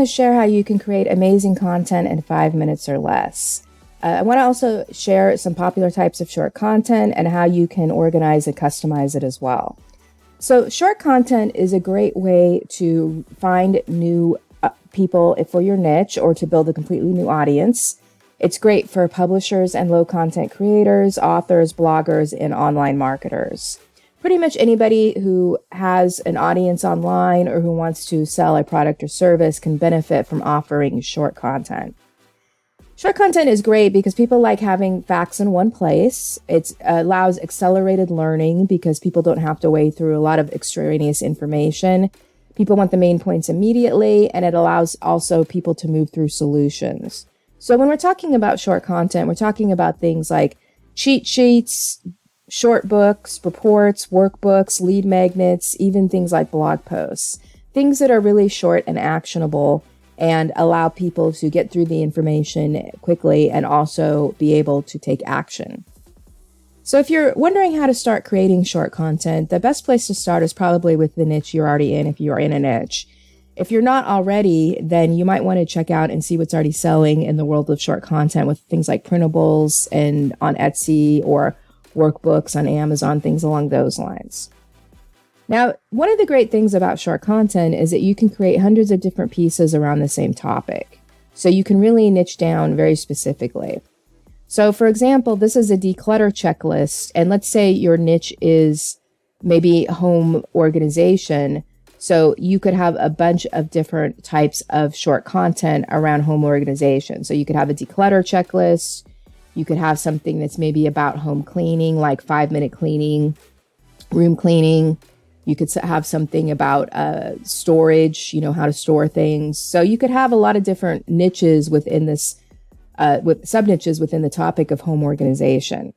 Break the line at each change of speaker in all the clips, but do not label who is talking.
to share how you can create amazing content in 5 minutes or less. I want to also share some popular types of short content and how you can organize and customize it as well. So short content is a great way to find new people for your niche or to build a completely new audience. It's great for publishers and low content creators, authors, bloggers, and online marketers. Pretty much anybody who has an audience online or who wants to sell a product or service can benefit from offering short content. Short content is great because people like having facts in one place. It allows accelerated learning because people don't have to wade through a lot of extraneous information. People want the main points immediately, and it allows also people to move through solutions. So when we're talking about short content, we're talking about things like cheat sheets, short books, reports, workbooks, lead magnets, even things like blog posts, things that are really short and actionable and allow people to get through the information quickly and also be able to take action. So if you're wondering how to start creating short content, the best place to start is probably with the niche you're already in if you're in a niche. If you're not already, then you might want to check out and see what's already selling in the world of short content with things like printables and on Etsy or workbooks on Amazon, things along those lines. Now, one of the great things about short content is that you can create hundreds of different pieces around the same topic. So you can really niche down very specifically. So for example, this is a declutter checklist. And let's say your niche is maybe home organization. So you could have a bunch of different types of short content around home organization. So you could have a declutter checklist. You could have something that's maybe about home cleaning, like 5-minute cleaning, room cleaning. You could have something about storage, how to store things. So you could have a lot of different niches within this, with sub-niches within the topic of home organization.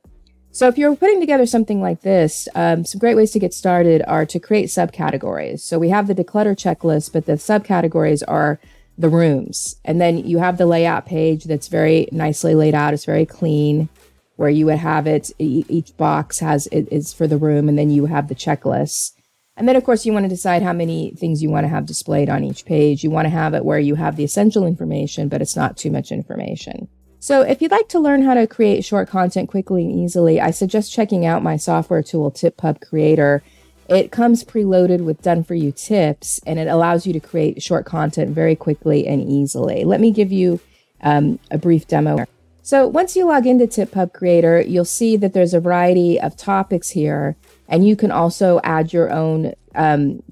So if you're putting together something like this, some great ways to get started are to create subcategories. So we have the declutter checklist, but the subcategories are the rooms. And then you have the layout page that's very nicely laid out. It's very clean, where you would have it. Each box is for the room, and then you have the checklists. And then, of course, you want to decide how many things you want to have displayed on each page. You want to have it where you have the essential information, but it's not too much information. So if you'd like to learn how to create short content quickly and easily, I suggest checking out my software tool, TipPub Creator. It comes preloaded with done-for-you tips, and it allows you to create short content very quickly and easily. Let me give you a brief demo. So once you log into TipPub Creator, you'll see that there's a variety of topics here, and you can also add your own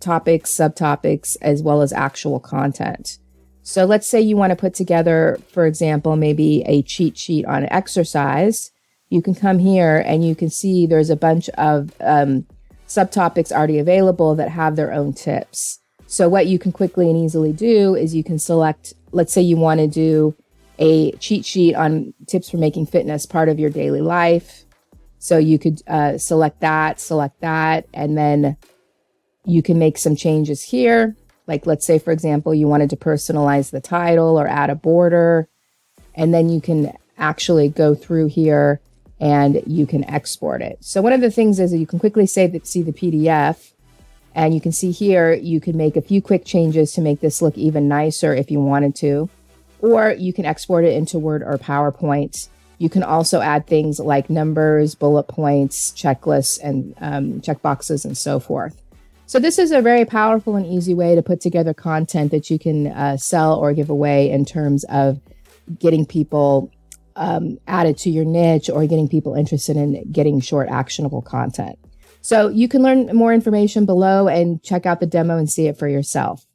topics, subtopics, as well as actual content. So let's say you want to put together, for example, maybe a cheat sheet on exercise. You can come here and you can see there's a bunch of subtopics already available that have their own tips. So what you can quickly and easily do is you can select, let's say you want to do a cheat sheet on tips for making fitness part of your daily life. So you could select that, and then you can make some changes here. Like, let's say, for example, you wanted to personalize the title or add a border, and then you can actually go through here and you can export it. So one of the things is that you can quickly see the PDF, and you can see here, you can make a few quick changes to make this look even nicer if you wanted to, or you can export it into Word or PowerPoint. You can also add things like numbers, bullet points, checklists, and checkboxes, and so forth. So this is a very powerful and easy way to put together content that you can sell or give away in terms of getting people added to your niche or getting people interested in getting short, actionable content. So you can learn more information below and check out the demo and see it for yourself.